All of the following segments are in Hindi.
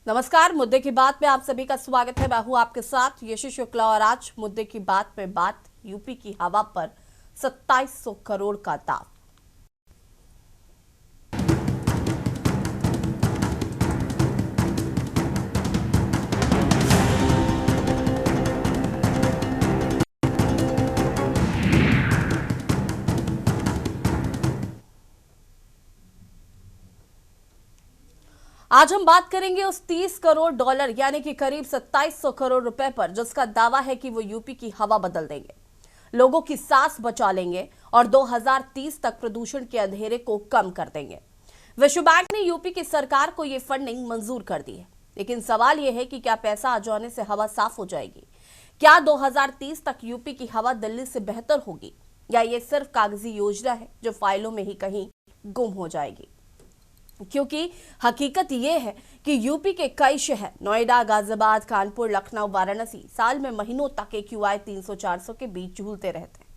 नमस्कार। मुद्दे की बात में आप सभी का स्वागत है। मैं हूं आपके साथ यशी शुक्ला और आज मुद्दे की बात में बात यूपी की हवा पर 2700 करोड़ का दाव। आज हम बात करेंगे उस 30 करोड़ डॉलर यानी कि करीब 2700 करोड़ रुपए पर जिसका दावा है कि वो यूपी की हवा बदल देंगे, लोगों की सांस बचा लेंगे और 2030 तक प्रदूषण के अंधेरे को कम कर देंगे। विश्व बैंक ने यूपी की सरकार को ये फंडिंग मंजूर कर दी है, लेकिन सवाल यह है कि क्या पैसा आ जाने से हवा साफ हो जाएगी? क्या 2030 तक यूपी की हवा दिल्ली से बेहतर होगी, या ये सिर्फ कागजी योजना है जो फाइलों में ही कहीं गुम हो जाएगी? क्योंकि हकीकत यह है कि यूपी के कई शहर नोएडा, गाजियाबाद, कानपुर, लखनऊ, वाराणसी साल में महीनों तक AQI 300-400 के बीच झूलते रहते हैं।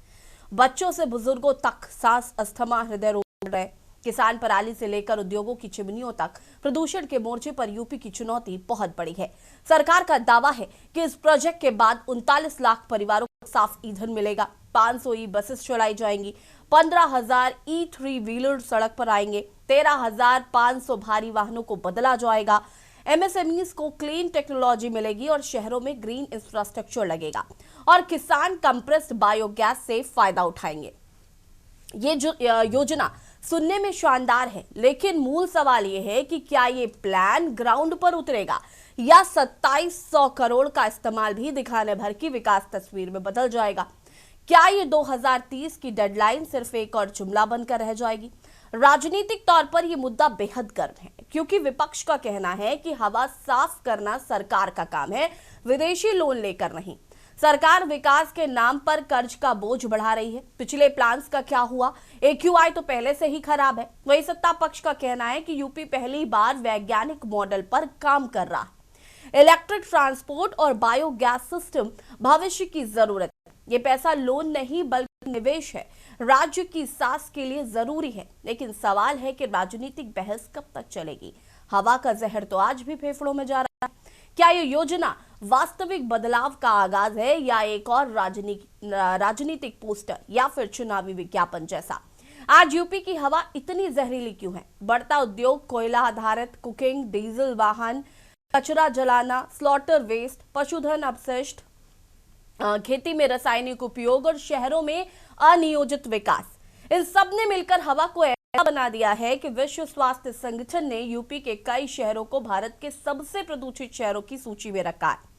बच्चों से बुजुर्गों तक सांस, अस्थमा, हृदय रोग बढ़ रहे। किसान पराली से लेकर उद्योगों की चिमनियों तक प्रदूषण के मोर्चे पर यूपी की चुनौती बहुत बड़ी है। सरकार का दावा है कि इस प्रोजेक्ट के बाद 39 लाख परिवारों को साफ ईंधन मिलेगा, 500 ई बसेस चलाई जाएंगी, 15,000 ई3 व्हीलर सड़क पर आएंगे, 13,500 भारी वाहनों को बदला जाएगा, MSMEs को क्लीन टेक्नोलॉजी मिलेगी और शहरों में ग्रीन इंफ्रास्ट्रक्चर लगेगा और किसान कंप्रेस्ड बायोगैस से फायदा उठाएंगे। ये योजना सुनने में शानदार है, लेकिन मूल सवाल यह है कि क्या ये प्लान ग्राउंड पर उतरेगा या 2700 करोड़ का इस्तेमाल भी दिखाने भर की विकास तस्वीर में बदल जाएगा? क्या ये 2030 की डेडलाइन सिर्फ एक और जुमला बनकर रह जाएगी? राजनीतिक तौर पर यह मुद्दा बेहद गर्म है, क्योंकि विपक्ष का कहना है कि हवा साफ करना सरकार का काम है, विदेशी लोन लेकर नहीं। सरकार विकास के नाम पर कर्ज का बोझ बढ़ा रही है। पिछले प्लान्स का क्या हुआ? AQI तो पहले से ही खराब है। वही सत्ता पक्ष का कहना है कि यूपी पहली बार वैज्ञानिक मॉडल पर काम कर रहा है। इलेक्ट्रिक ट्रांसपोर्ट और बायोगैस सिस्टम भविष्य की जरूरत है। ये पैसा लोन नहीं बल्कि निवेश है, राज्य की सांस के लिए जरूरी है। लेकिन सवाल है कि राजनीतिक बहस कब तक चलेगी? हवा का जहर तो आज भी फेफड़ों में जा रहा है। क्या ये योजना वास्तविक बदलाव का आगाज है या एक और राजनीतिक पोस्टर या फिर चुनावी विज्ञापन जैसा? आज यूपी की हवा इतनी जहरीली क्यों है? बढ़ता उद्योग, कोयला आधारित कुकिंग, डीजल वाहन, कचरा जलाना, स्लॉटर वेस्ट, पशुधन अपशिष्ट, खेती में रासायनिक उपयोग और शहरों में अनियोजित विकास, इन सब ने मिलकर हवा को ऐसा बना दिया है कि विश्व स्वास्थ्य संगठन ने यूपी के कई शहरों को भारत के सबसे प्रदूषित शहरों की सूची में रखा है।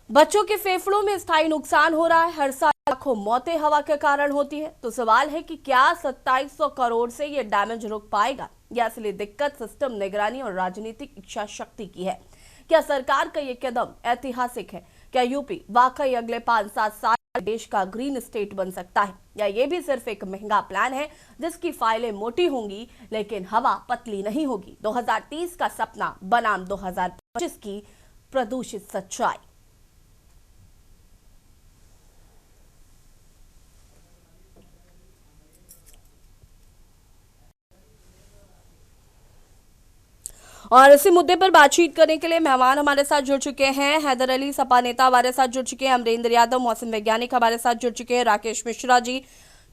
बच्चों के फेफड़ों में स्थायी नुकसान हो रहा है, हर साल लाखों मौतें हवा के कारण होती है। तो सवाल है कि क्या 2700 करोड़ से यह डैमेज रुक पाएगा, या असली दिक्कत सिस्टम, निगरानी और राजनीतिक इच्छा शक्ति की है? क्या सरकार का यह कदम ऐतिहासिक है? क्या यूपी वाकई अगले 5-7 साल देश का ग्रीन स्टेट बन सकता है, या ये भी सिर्फ एक महंगा प्लान है जिसकी फाइलें मोटी होंगी लेकिन हवा पतली नहीं होगी? 2030 का सपना बनाम 2025 की प्रदूषित सच्चाई। और इसी मुद्दे पर बातचीत करने के लिए मेहमान हमारे साथ जुड़ चुके हैं। हैदर अली, सपा नेता हमारे साथ जुड़ चुके हैं। अमरेंद्र यादव, मौसम वैज्ञानिक हमारे साथ जुड़ चुके हैं। राकेश मिश्रा जी,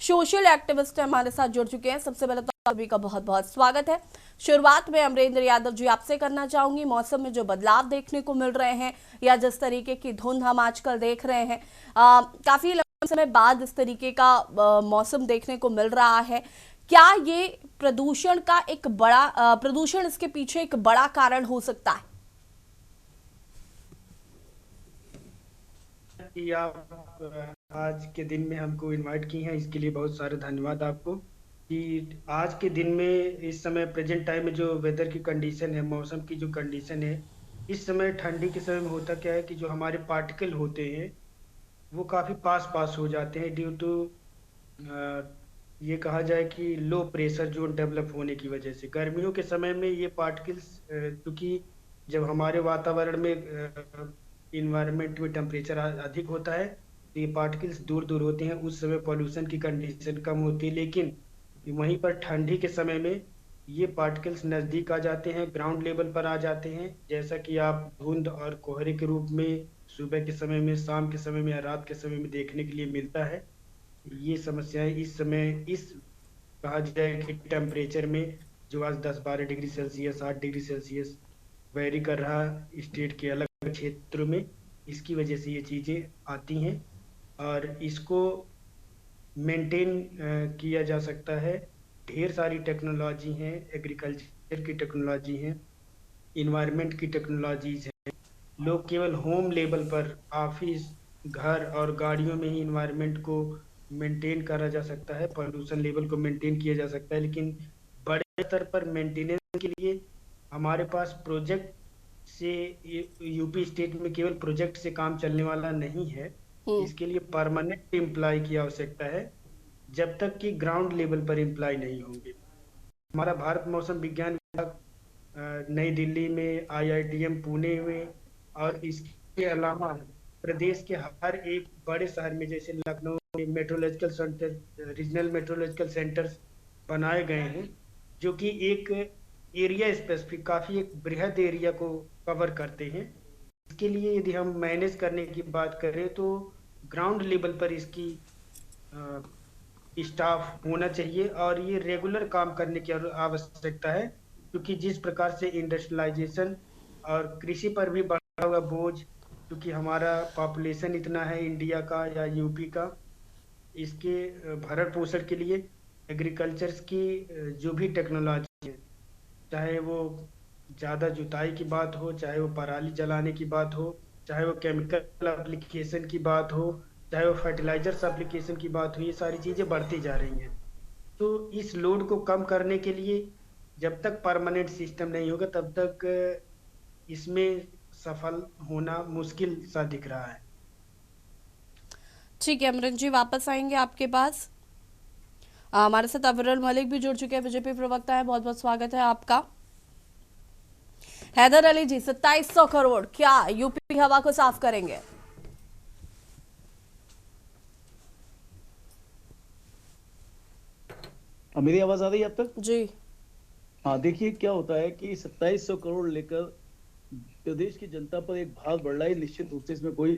सोशल एक्टिविस्ट हमारे साथ जुड़ चुके हैं। सबसे पहले तो सभी का बहुत बहुत स्वागत है। शुरुआत में अमरेंद्र यादव जी आपसे करना चाहूंगी, मौसम में जो बदलाव देखने को मिल रहे हैं या जिस तरीके की धुंध हम आजकल देख रहे हैं, काफी लंबे समय बाद इस तरीके का मौसम देखने को मिल रहा है, क्या ये प्रदूषण का एक बड़ा प्रदूषण इसके पीछे एक बड़ा कारण हो सकता है? कि आप आज के दिन में हमको इनवाइट की हैं, इसके लिए बहुत सारे धन्यवाद आपको। कि आज के दिन में इस समय प्रेजेंट टाइम में जो वेदर की कंडीशन है, मौसम की जो कंडीशन है, इस समय ठंडी के समय में होता क्या है कि जो हमारे पार्टिकल होते हैं वो काफ़ी पास पास हो जाते हैं ड्यू टू ये कहा जाए कि लो प्रेशर जोन डेवलप होने की वजह से। गर्मियों के समय में ये पार्टिकल्स क्योंकि जब हमारे वातावरण में इन्वायरमेंट में टेम्परेचर अधिक होता है तो ये पार्टिकल्स दूर दूर होते हैं, उस समय पॉल्यूशन की कंडीशन कम होती है। लेकिन वहीं पर ठंडी के समय में ये पार्टिकल्स नज़दीक आ जाते हैं, ग्राउंड लेवल पर आ जाते हैं, जैसा कि आप धुंध और कोहरे के रूप में सुबह के समय में, शाम के समय में या रात के समय में देखने के लिए मिलता है। ये समस्याएं इस समय इस कहा जाए कि टेम्परेचर में जो आज 10-12 degree Celsius, 8 degree Celsius very कर रहा स्टेट के अलग अलग क्षेत्रों में, इसकी वजह से ये चीज़ें आती हैं। और इसको मेंटेन किया जा सकता है। ढेर सारी टेक्नोलॉजी हैं, एग्रीकल्चर की टेक्नोलॉजी हैं, इन्वायरमेंट की टेक्नोलॉजीज हैं। लोग केवल होम लेवल पर, ऑफिस, घर और गाड़ियों में ही इन्वायरमेंट को मेंटेन करा जा सकता है, पॉल्यूशन लेवल को मेंटेन किया जा सकता है, लेकिन बड़े स्तर पर मेंटेनेंस के लिए हमारे पास प्रोजेक्ट से, यूपी स्टेट में केवल प्रोजेक्ट से काम चलने वाला नहीं है। हम्म। इसके लिए परमानेंट एम्प्लॉय की आवश्यकता है, जब तक कि ग्राउंड लेवल पर एम्प्लॉय नहीं होंगे। हमारा भारत मौसम विज्ञान विभाग नई दिल्ली में, आईआईटीएम पुणे में और इसके अलावा प्रदेश के हर एक बड़े शहर में, जैसे लखनऊ में metrological centre, regional metrological centres बनाए गए हैं, जो कि एक एरिया स्पेसिफिक, काफी एक बृहद एरिया को कवर करते हैं। इसके लिए यदि हम मैनेज करने की बात करें तो ग्राउंड लेवल पर इसकी स्टाफ होना चाहिए और ये रेगुलर काम करने की आवश्यकता है, क्योंकि जिस प्रकार से इंडस्ट्रियलाइजेशन और कृषि पर भी बढ़ा हुआ बोझ, क्योंकि हमारा पॉपुलेशन इतना है इंडिया का या यूपी का, इसके भरण पोषण के लिए एग्रीकल्चर की जो भी टेक्नोलॉजी है, चाहे वो ज़्यादा जुताई की बात हो, चाहे वो पराली जलाने की बात हो, चाहे वो केमिकल एप्लीकेशन की बात हो, चाहे वो फर्टिलाइजर्स एप्लीकेशन की बात हो, ये सारी चीज़ें बढ़ती जा रही हैं। तो इस लोड को कम करने के लिए जब तक परमानेंट सिस्टम नहीं होगा, तब तक इसमें सफल होना मुश्किल सा दिख रहा है। ठीक है अमरन जी, वापस आएंगे आपके पास। हमारे साथ अविरल मलिक भी जुड़ चुके हैं, बीजेपी प्रवक्ता है, बहुत बहुत स्वागत है आपका। हैदर अली जी, 2700 करोड़ क्या यूपी की हवा को साफ करेंगे? मेरी आवाज आ रही है अब तक? जी। हाँ, देखिए क्या होता है कि 2700 करोड़ लेकर प्रदेश की जनता पर एक भार बढ़ रहा है। निश्चित रूप से इसमें कोई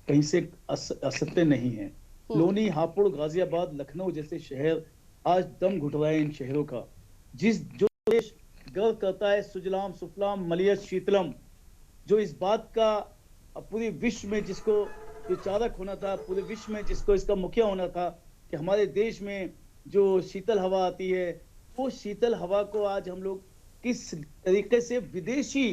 कहीं से असत्य नहीं है। लोनी, हापुड़, गाजियाबाद, लखनऊ जैसे शहर आज दम घुट रहे हैं इन शहरों का। जो देश गर्व करता है सुजलाम सुफलाम मलयज शीतलम, जो इस बात का पूरे विश्व में जिसको विचारक होना था, पूरे विश्व में जिसको इसका मुखिया होना था कि हमारे देश में जो शीतल हवा आती है, वो शीतल हवा को आज हम लोग किस तरीके से विदेशी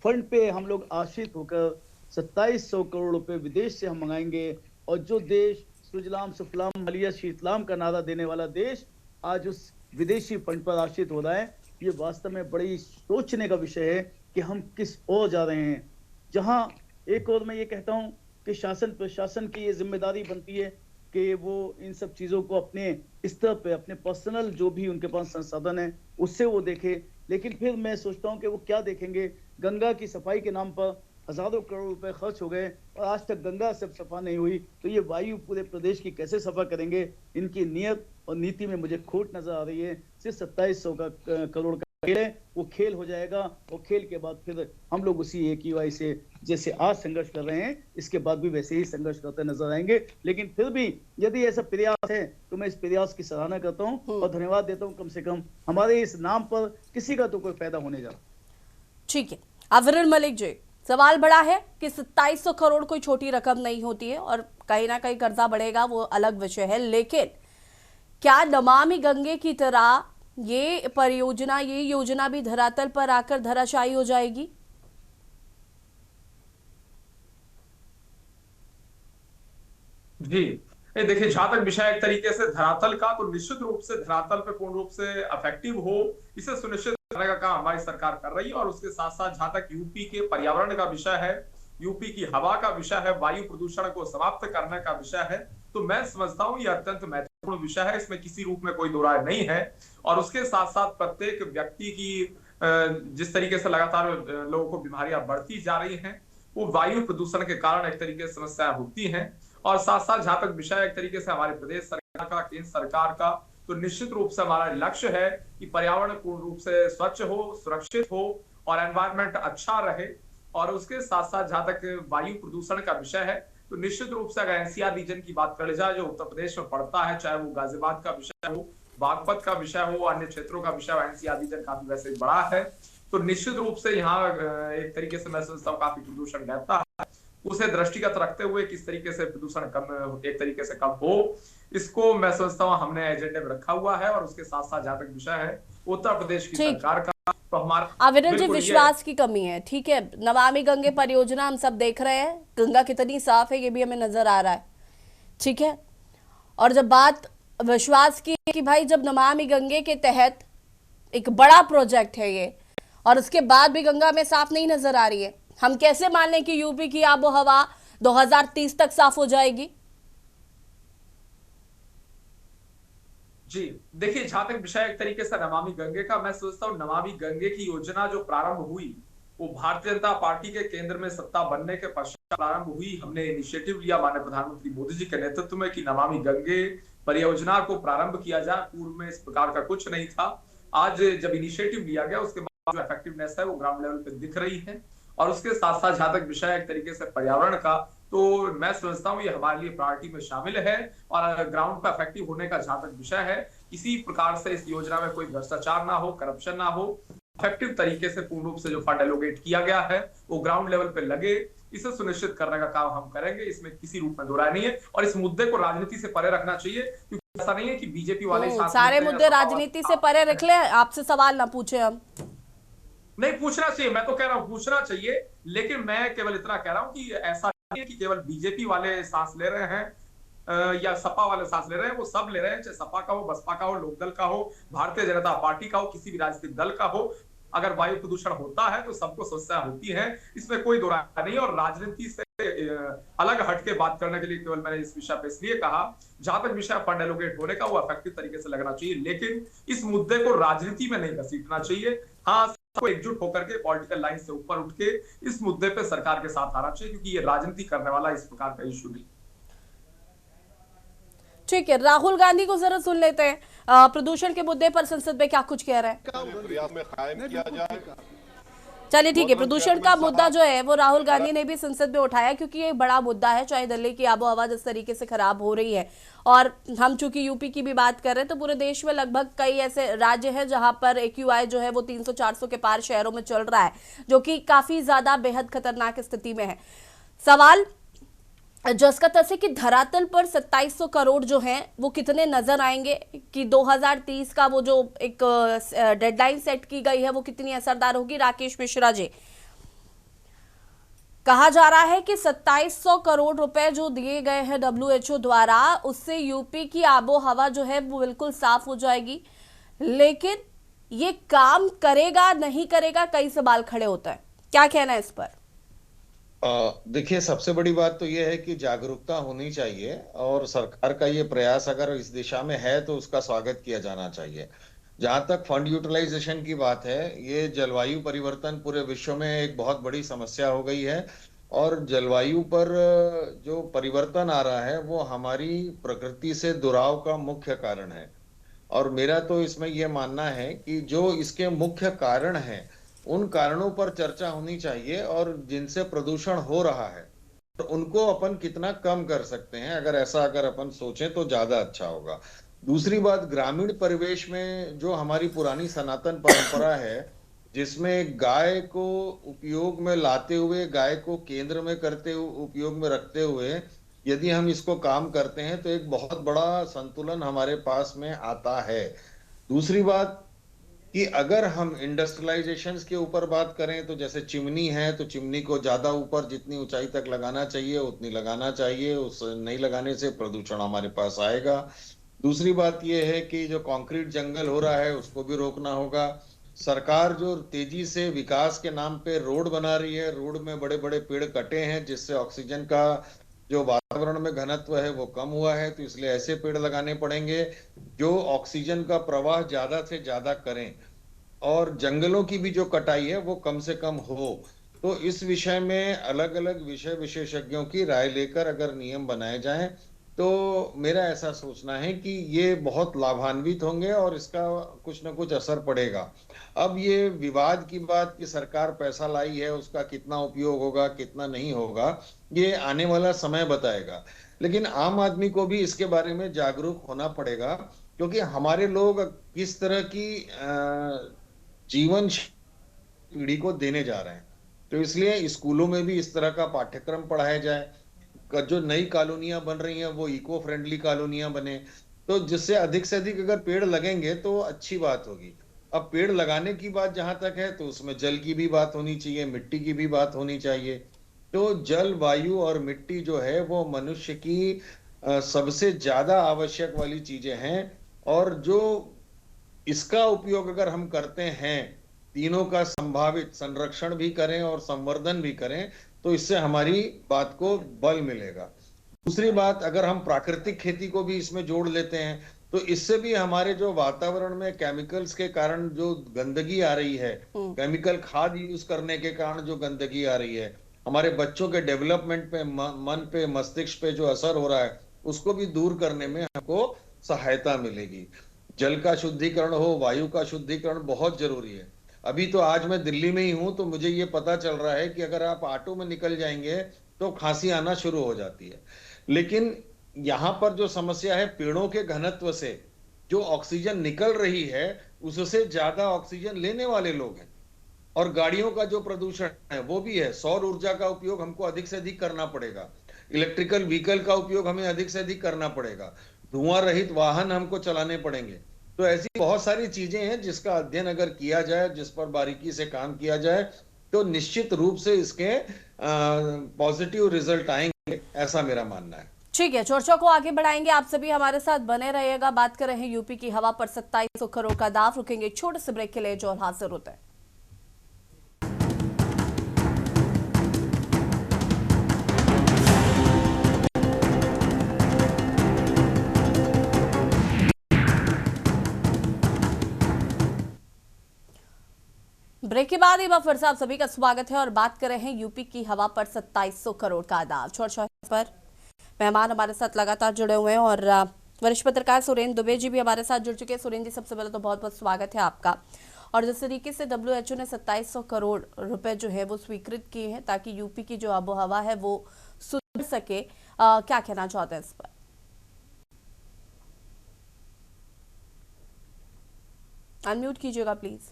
फंड पे हम लोग आश्रित होकर 2700 करोड़ रुपए विदेश से हम मंगाएंगे। और जो देश सुजलाम सुफलाम मलयज शीतलाम का नारा देने वाला देश आज उस विदेशी फंड पर आश्रित हो रहा है। ये वास्तव में बड़ी सोचने का विषय है कि हम किस ओर जा रहे हैं। जहां एक ओर मैं ये कहता हूं कि शासन प्रशासन की ये जिम्मेदारी बनती है कि वो इन सब चीजों को अपने स्तर पे, अपने पर्सनल जो भी उनके पास संसाधन है उससे वो देखे। लेकिन फिर मैं सोचता हूं कि वो क्या देखेंगे। गंगा की सफाई के नाम पर हजारों करोड़ रुपए खर्च हो गए और आज तक गंगा सब सफा नहीं हुई, तो ये वायु पूरे प्रदेश की कैसे सफा करेंगे। इनकी नियत और नीति में मुझे खोट नजर आ रही है। सिर्फ 2700 करोड़ का खेल है, वो खेल हो जाएगा और खेल के बाद फिर हम लोग उसी AQI से जैसे आज संघर्ष कर रहे हैं, इसके बाद भी वैसे ही संघर्ष करते नजर आएंगे। लेकिन फिर भी यदि ऐसा प्रयास है तो मैं इस प्रयास की सराहना करता हूं और धन्यवाद देता हूं। कम से कम हमारे इस नाम पर किसी का तो कोई फायदा होने जा रहा। ठीक है अविरल मलिक जी, सवाल बड़ा है कि 2700 करोड़ कोई छोटी रकम नहीं होती है और कहीं ना कहीं कर्जा बढ़ेगा, वो अलग विषय है। लेकिन क्या नमामि गंगे की तरह ये परियोजना, ये योजना भी धरातल पर आकर धराशायी हो जाएगी? जी, ये देखिए, जहां तक विषय एक तरीके से धरातल का, तो निश्चित रूप से धरातल पे पूर्ण रूप से इफेक्टिव हो, इसे सुनिश्चित करने का काम हमारी सरकार कर रही है। और उसके साथ साथ जहां तक यूपी के पर्यावरण का विषय है, यूपी की हवा का विषय है, वायु प्रदूषण को समाप्त करने का विषय है, तो मैं समझता हूं ये अत्यंत महत्वपूर्ण विषय है, इसमें किसी रूप में कोई दो राय नहीं है। और उसके साथ साथ प्रत्येक व्यक्ति की जिस तरीके से लगातार लोगों को बीमारियां बढ़ती जा रही हैं, वो वायु प्रदूषण के कारण एक तरीके से समस्याएं होती हैं। और साथ साथ जहां तक विषय एक तरीके से हमारे प्रदेश सरकार का, केंद्र सरकार का, तो निश्चित रूप से हमारा लक्ष्य है कि पर्यावरण पूर्ण रूप से स्वच्छ हो, सुरक्षित हो और एनवायरनमेंट अच्छा रहे। और उसके साथ साथ जहां तक वायु प्रदूषण का विषय है, तो निश्चित रूप से अगर एनसीआर रीजन की बात कर जाए, जो उत्तर प्रदेश में पड़ता है, चाहे वो गाजियाबाद का विषय हो, बागपत का विषय हो, अन्य क्षेत्रों का विषय हो, एनसीआर रीजन काफी वैसे बड़ा है, तो निश्चित रूप से यहाँ एक तरीके से मैं समझता हूँ काफी प्रदूषण रहता है। उसे दृष्टिगत रखते हुए किस तरीके से प्रदूषण कम, एक तरीके से कम हो, इसको मैं समझता हूँ हमने एजेंडे में रखा हुआ है। और उसके साथ साथ जहां तक विषय है उत्तर प्रदेश की सरकार का, तो हमारा विरल जी विश्वास की कमी है, ठीक है। नमामि गंगे परियोजना हम सब देख रहे हैं, गंगा कितनी साफ है ये भी हमें नजर आ रहा है, ठीक है। और जब बात विश्वास की कि भाई जब नमामि गंगे के तहत एक बड़ा प्रोजेक्ट है ये, और उसके बाद भी गंगा में साफ नहीं नजर आ रही है, हम कैसे मान लें कि यूपी की आबो हवा 2030 तक साफ हो जाएगी? जी देखिए, जहां तक विषय एक तरीके से नमामि गंगे का, मैं सोचता हूँ नमामि गंगे की योजना जो प्रारंभ हुई वो भारतीय जनता पार्टी के केंद्र में सत्ता बनने के पश्चात प्रारंभ हुई। हमने इनिशिएटिव लिया माननीय प्रधानमंत्री मोदी जी के नेतृत्व में कि नमामि गंगे परियोजना को प्रारंभ किया जाए। पूर्व में इस प्रकार का कुछ नहीं था। आज जब इनिशिएटिव लिया गया उसके बाद जो इफेक्टिवनेस है वो ग्राउंड लेवल पे दिख रही है। और उसके साथ साथ जहां तक विषय एक तरीके से पर्यावरण का, तो मैं समझता हूँ ये हमारे लिए प्रायोरिटी में शामिल है। और ग्राउंड पर इफेक्टिव होने का जहां तक विषय है, किसी प्रकार से इस योजना में कोई भ्रष्टाचार ना हो, करप्शन ना हो, इफेक्टिव तरीके से पूर्ण रूप से जो फंड एलोकेट किया गया है वो ग्राउंड लेवल पे लगे, इसे सुनिश्चित करने का काम हम करेंगे। इसमें किसी रूप में दो राय नहीं है। और इस मुद्दे को राजनीति से परे रखना चाहिए, क्योंकि ऐसा नहीं है कि बीजेपी वाले सारे मुद्दे राजनीति से परे रख ले, आपसे सवाल ना पूछे हम। नहीं पूछना चाहिए, मैं तो कह रहा हूं पूछना चाहिए, लेकिन मैं केवल इतना कह रहा हूं कि ऐसा नहीं है कि केवल बीजेपी वाले सांस ले रहे हैं या सपा वाले सांस ले रहे हैं। वो सब ले रहे हैं, चाहे सपा का हो, बसपा का हो, लोकदल का हो, भारतीय जनता पार्टी का हो, किसी भी राजनीतिक दल का हो। अगर वायु प्रदूषण होता है तो सबको समस्या होती है, इसमें कोई दो राय नहीं। और राजनीति से अलग हटके बात करने के लिए केवल मैंने इस विषय पे इसलिए कहा, जहां तक विषय फंड एलोकेट होने का वो इफेक्टिव तरीके से लगना चाहिए, लेकिन इस मुद्दे को राजनीति में नहीं घसीटना चाहिए। हाँ, सबको एकजुट होकर के पॉलिटिकल लाइन से ऊपर उठ के इस मुद्दे पे सरकार के साथ आना चाहिए, क्योंकि ये राजनीति करने वाला इस प्रकार का इशू नहीं। ठीक है, राहुल गांधी को जरा सुन लेते हैं, प्रदूषण के मुद्दे पर संसद में क्या कुछ कह रहे हैं। चलिए ठीक है, प्रदूषण का मुद्दा जो है वो राहुल गांधी ने भी संसद में उठाया, क्योंकि ये बड़ा मुद्दा है। चाहे दिल्ली की आबो हवा जिस तरीके से खराब हो रही है, और हम चूंकि यूपी की भी बात कर रहे हैं, तो पूरे देश में लगभग कई ऐसे राज्य हैं जहां पर AQI जो है वो 300-400 के पार शहरों में चल रहा है, जो कि काफी ज्यादा बेहद खतरनाक स्थिति में है। सवाल जिसका तस है कि धरातल पर 2700 करोड़ जो हैं वो कितने नजर आएंगे, कि 2030 का वो जो एक डेडलाइन सेट की गई है वो कितनी असरदार होगी। राकेश मिश्रा जी, कहा जा रहा है कि 2700 करोड़ रुपए जो दिए गए हैं WHO द्वारा, उससे यूपी की आबो हवा जो है वो बिल्कुल साफ हो जाएगी, लेकिन ये काम करेगा नहीं करेगा, कई सवाल खड़े होते हैं। क्या कहना है इस पर? देखिए, सबसे बड़ी बात तो यह है कि जागरूकता होनी चाहिए, और सरकार का ये प्रयास अगर इस दिशा में है तो उसका स्वागत किया जाना चाहिए। जहां तक फंड यूटिलाइजेशन की बात है, ये जलवायु परिवर्तन पूरे विश्व में एक बहुत बड़ी समस्या हो गई है, और जलवायु पर जो परिवर्तन आ रहा है वो हमारी प्रकृति से दुराव का मुख्य कारण है। और मेरा तो इसमें यह मानना है कि जो इसके मुख्य कारण हैं उन कारणों पर चर्चा होनी चाहिए, और जिनसे प्रदूषण हो रहा है तो उनको अपन कितना कम कर सकते हैं, अगर अपन सोचें तो ज्यादा अच्छा होगा। दूसरी बात, ग्रामीण परिवेश में जो हमारी पुरानी सनातन परंपरा है, जिसमें गाय को उपयोग में लाते हुए, गाय को केंद्र में करते हुए, उपयोग में रखते हुए यदि हम इसको काम करते हैं तो एक बहुत बड़ा संतुलन हमारे पास में आता है। दूसरी बात कि अगर हम इंडस्ट्रियलाइजेशन के ऊपर बात करें, तो जैसे चिमनी है तो चिमनी को ज्यादा ऊपर जितनी ऊंचाई तक लगाना चाहिए उतनी लगाना चाहिए, उस नहीं लगाने से प्रदूषण हमारे पास आएगा। दूसरी बात यह है कि जो कंक्रीट जंगल हो रहा है उसको भी रोकना होगा। सरकार जो तेजी से विकास के नाम पे रोड बना रही है, रोड में बड़े बड़े पेड़ कटे हैं, जिससे ऑक्सीजन का जो वातावरण में घनत्व है वो कम हुआ है, तो इसलिए ऐसे पेड़ लगाने पड़ेंगे जो ऑक्सीजन का प्रवाह ज्यादा से ज्यादा करें, और जंगलों की भी जो कटाई है वो कम से कम हो। तो इस विषय में अलग अलग विषय विशेषज्ञों की राय लेकर अगर नियम बनाए जाएं तो मेरा ऐसा सोचना है कि ये बहुत लाभान्वित होंगे और इसका कुछ ना कुछ असर पड़ेगा। अब ये विवाद की बात कि सरकार पैसा लाई है, उसका कितना उपयोग होगा कितना नहीं होगा, ये आने वाला समय बताएगा। लेकिन आम आदमी को भी इसके बारे में जागरूक होना पड़ेगा, क्योंकि हमारे लोग किस तरह की जीवन पीढ़ी को देने जा रहे हैं। तो इसलिए स्कूलों में भी इस तरह का पाठ्यक्रम पढ़ाया जाए। जो नई कॉलोनियां बन रही हैं वो इको फ्रेंडली कॉलोनियां बने, तो जिससे अधिक से अधिक अगर पेड़ लगेंगे तो अच्छी बात होगी। अब पेड़ लगाने की बात जहां तक है तो उसमें जल की भी बात होनी चाहिए, मिट्टी की भी बात होनी चाहिए। तो जल, वायु और मिट्टी जो है वो मनुष्य की सबसे ज्यादा आवश्यक वाली चीजें हैं। और जो इसका उपयोग अगर हम करते हैं, तीनों का संभावित संरक्षण भी करें और संवर्धन भी करें, तो इससे हमारी बात को बल मिलेगा। दूसरी बात, अगर हम प्राकृतिक खेती को भी इसमें जोड़ लेते हैं तो इससे भी हमारे जो वातावरण में केमिकल्स के कारण जो गंदगी आ रही है, केमिकल खाद यूज करने के कारण जो गंदगी आ रही है, हमारे बच्चों के डेवलपमेंट पे, मन पे, मस्तिष्क पे जो असर हो रहा है, उसको भी दूर करने में हमको सहायता मिलेगी। जल का शुद्धिकरण हो, वायु का शुद्धिकरण बहुत जरूरी है। अभी तो आज मैं दिल्ली में ही हूं तो मुझे ये पता चल रहा है कि अगर आप ऑटो में निकल जाएंगे तो खांसी आना शुरू हो जाती है। लेकिन यहां पर जो समस्या है, पेड़ों के घनत्व से जो ऑक्सीजन निकल रही है उससे ज्यादा ऑक्सीजन लेने वाले लोग हैं। और गाड़ियों का जो प्रदूषण है वो भी है। सौर ऊर्जा का उपयोग हमको अधिक से अधिक करना पड़ेगा, इलेक्ट्रिकल व्हीकल का उपयोग हमें अधिक से अधिक करना पड़ेगा, धुआं रहित वाहन हमको चलाने पड़ेंगे। तो ऐसी बहुत सारी चीजें हैं जिसका अध्ययन अगर किया जाए, जिस पर बारीकी से काम किया जाए, तो निश्चित रूप से इसके पॉजिटिव रिजल्ट आएंगे, ऐसा मेरा मानना है। ठीक है, चर्चा को आगे बढ़ाएंगे। आप सभी हमारे साथ बने रहिएगा। बात कर रहे हैं यूपी की हवा पर 2700 करोड़ का दाव। रुकेंगे एक छोटे से ब्रेक के लिए, जो हाजिर होते हैं। ब्रेक के बाद एक बार फिर से आप सभी का स्वागत है और बात कर रहे हैं यूपी की हवा पर 2700 करोड़ का दाव। चर्चा पर मेहमान हमारे साथ लगातार जुड़े हुए हैं और वरिष्ठ पत्रकार सुरेंद्र दुबे जी भी हमारे साथ जुड़ चुके हैं। सुरेंद्र जी, सबसे पहले तो बहुत बहुत स्वागत है आपका। और जिस तरीके से WHO ने 2700 करोड़ रुपए जो है वो स्वीकृत किए हैं ताकि यूपी की जो आबो हवा है वो सुधर सके, क्या कहना चाहते हैं इस पर? अनम्यूट कीजिएगा प्लीज।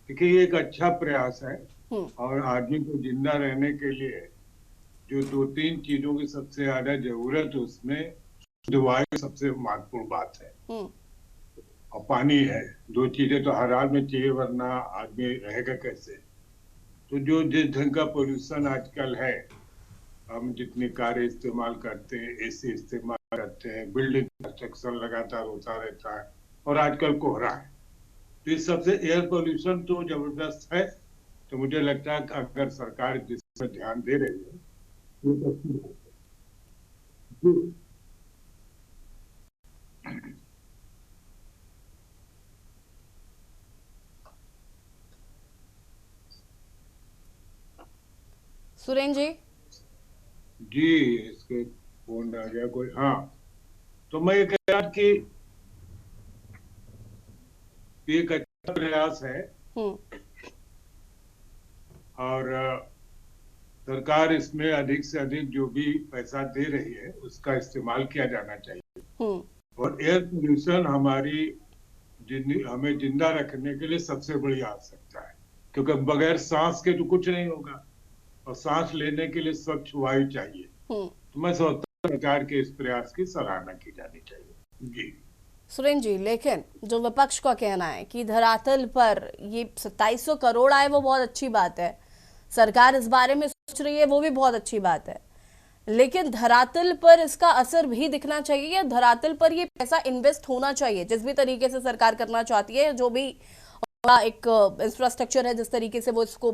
देखिए, ये एक अच्छा प्रयास है और आदमी को जिंदा रहने के लिए जो 2-3 चीजों की सबसे ज्यादा जरूरत है उसमें शुद्ध वायु सबसे महत्वपूर्ण बात है और पानी है। 2 चीजें तो हर हाल में चाहिए, वरना आदमी रहेगा कैसे। तो जो जिस ढंग का पोल्यूशन आजकल है, हम जितनी कारें इस्तेमाल करते हैं, AC इस्तेमाल करते हैं, बिल्डिंग कंस्ट्रक्शन लगातार होता रहता है और आजकल कोहरा है, तो इस सबसे एयर पोल्यूशन तो जबरदस्त है। तो मुझे लगता है कि अगर सरकार जिस पर ध्यान दे रही है तो अच्छी बात है। सुरेंद्र जी जी, इसके फोन आ गया कोई। हाँ, तो मैं ये कह रहा कि एक अच्छा प्रयास है और सरकार इसमें अधिक से अधिक जो भी पैसा दे रही है उसका इस्तेमाल किया जाना चाहिए। और एयर पोल्यूशन हमें जिंदा रखने के लिए सबसे बड़ी आवश्यकता है, क्योंकि बगैर सांस के तो कुछ नहीं होगा और सांस लेने के लिए स्वच्छ वायु चाहिए। तो मैं सोचता हूँ सरकार के इस प्रयास की सराहना की जानी चाहिए। जी सुरेंद्र जी, लेकिन जो विपक्ष का कहना है कि धरातल पर ये 2700 करोड़ आए वो बहुत अच्छी बात है, सरकार इस बारे में सोच रही है वो भी बहुत अच्छी बात है, लेकिन धरातल पर इसका असर भी दिखना चाहिए या धरातल पर ये पैसा इन्वेस्ट होना चाहिए। जिस भी तरीके से सरकार करना चाहती है, जो भी एक इंफ्रास्ट्रक्चर है, जिस तरीके से वो इसको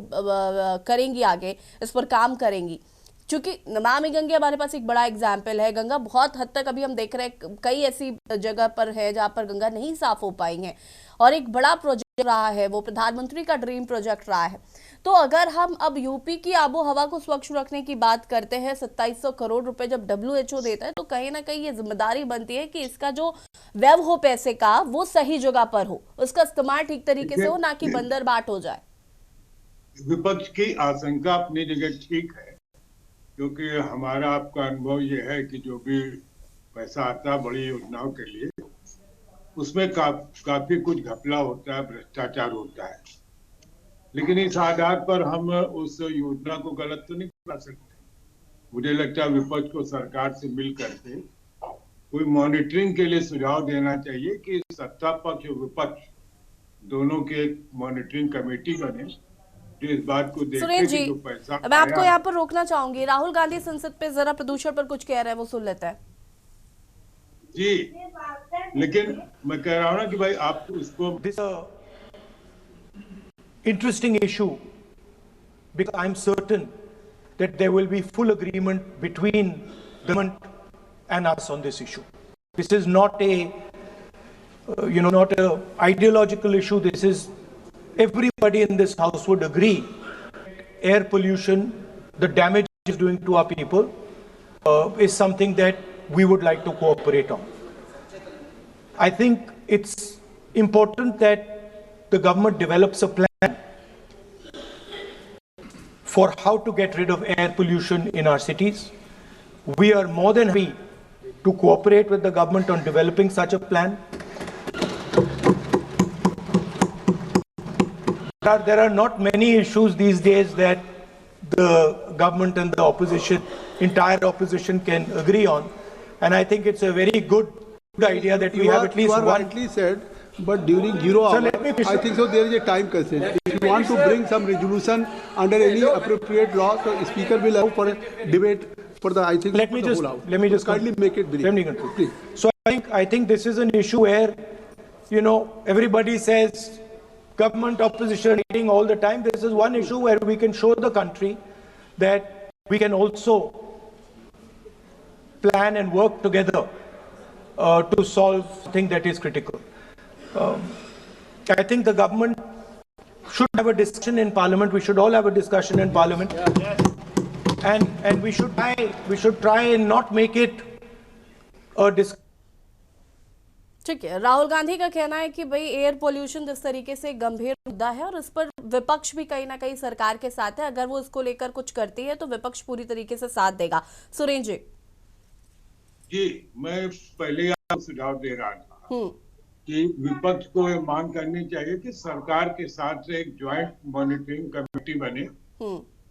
करेंगी, आगे इस पर काम करेंगी, क्योंकि नमामि गंगे हमारे पास एक बड़ा एग्जाम्पल है। गंगा बहुत हद तक अभी हम देख रहे हैं कई ऐसी जगह पर है जहां पर गंगा नहीं साफ हो पाई है, और एक बड़ा प्रोजेक्ट रहा है, वो प्रधानमंत्री का ड्रीम प्रोजेक्ट रहा है। तो अगर हम अब यूपी की आबो हवा को स्वच्छ रखने की बात करते हैं, 2700 करोड़ रुपए जब WHO देता है, तो कहीं ना कहीं ये जिम्मेदारी बनती है कि इसका जो व्यय हो पैसे का वो सही जगह पर हो, उसका इस्तेमाल ठीक तरीके से हो, ना कि बंदर बाट हो जाए। विपक्ष की आशंका अपनी जगह ठीक है, क्योंकि हमारा आपका अनुभव यह है कि जो भी पैसा आता है बड़ी योजनाओं के लिए, उसमें काफी कुछ घपला होता है, भ्रष्टाचार होता है। लेकिन इस आधार पर हम उस योजना को गलत तो नहीं बना सकते। मुझे लगता है विपक्ष को सरकार से मिल करके कोई मॉनिटरिंग के लिए सुझाव देना चाहिए कि सत्ता पक्ष और विपक्ष दोनों की एक मॉनिटरिंग कमेटी बने जो इस बात को देखे कि जो पैसा मैं आपको यहाँ पर रोकना चाहूंगी। राहुल गांधी संसद पे जरा प्रदूषण पर कुछ कह रहे हैं, वो सुन लेते हैं। जी, लेकिन मैं कह रहा हूँ ना कि भाई आप उसको interesting issue, because I'm certain that there will be full agreement between government and us on this issue. This is not a not a ideological issue. This is everybody in this house would agree. Air pollution, the damage it is doing to our people, is something that we would like to cooperate on. I think it's important that the government develops a plan for how to get rid of air pollution in our cities. We are more than happy to cooperate with the government on developing such a plan. There are not many issues these days that the government and the opposition, entire opposition, can agree on, and I think it's a very good idea that we have at least one. Rightly said, but during 0 hour, I think so there is a time constraint. If you want to bring some resolution under any appropriate law, so speaker will allow for a debate for the, I think, let me just kindly make it brief. Let me conclude. Please. So I think this is an issue where, everybody says government opposition meeting all the time. This is one issue where we can show the country that we can also plan and work together to solve something that is critical. I think the government should have a discussion in Parliament. We should all have a discussion in Parliament, and we should try and not make it a discussion. ठीक है, राहुल गांधी का कहना है कि भाई एयर पोल्यूशन जिस तरीके से गंभीर मुद्दा है और इस पर विपक्ष भी कहीं ना कहीं सरकार के साथ है। अगर वो इसको लेकर कुछ करती है तो विपक्ष पूरी तरीके से साथ देगा। सुरेंद्र जी, मैं पहले आपको सुझाव दे रहा था कि विपक्ष को ये मांग करनी चाहिए कि सरकार के साथ से एक ज्वाइंट मॉनिटरिंग कमेटी बने,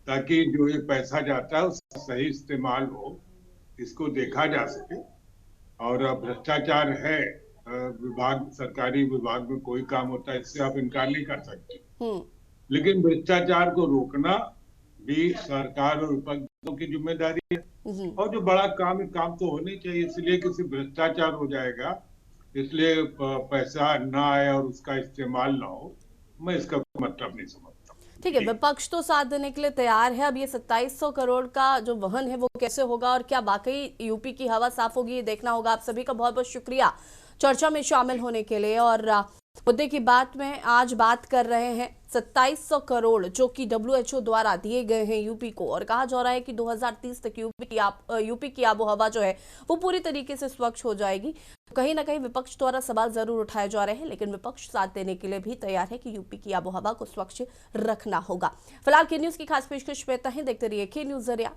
ताकि जो ये पैसा जाता है उसका सही इस्तेमाल हो, इसको देखा जा सके। और भ्रष्टाचार है, सरकारी विभाग में कोई काम होता है, इससे आप इनकार नहीं कर सकते, लेकिन भ्रष्टाचार को रोकना भी सरकार और विपक्ष की जिम्मेदारी है। और जो बड़ा काम तो होनी चाहिए, इसलिए किसी भ्रष्टाचार हो जाएगा, इसलिए पैसा ना आए और उसका इस्तेमाल ना हो, मैं इसका मतलब नहीं समझता। ठीक है, विपक्ष तो साथ देने के लिए तैयार है। अब ये 2700 करोड़ का जो वहन है वो कैसे होगा और क्या वाकई यूपी की हवा साफ होगी, ये देखना होगा। आप सभी का बहुत बहुत शुक्रिया चर्चा में शामिल होने के लिए। और मुद्दे की बात में आज बात कर रहे हैं 2700 करोड़ जो कि WHO द्वारा दिए गए हैं यूपी को, और कहा जा रहा है कि 2030 तक यूपी की आबो हवा जो है वो पूरी तरीके से स्वच्छ हो जाएगी। कहीं ना कहीं विपक्ष द्वारा सवाल जरूर उठाए जा रहे हैं, लेकिन विपक्ष साथ देने के लिए भी तैयार है कि यूपी की आबो हवा को स्वच्छ रखना होगा। फिलहाल के न्यूज की खास पेशकश में इतना ही। देखते रहिए के न्यूज जरिया।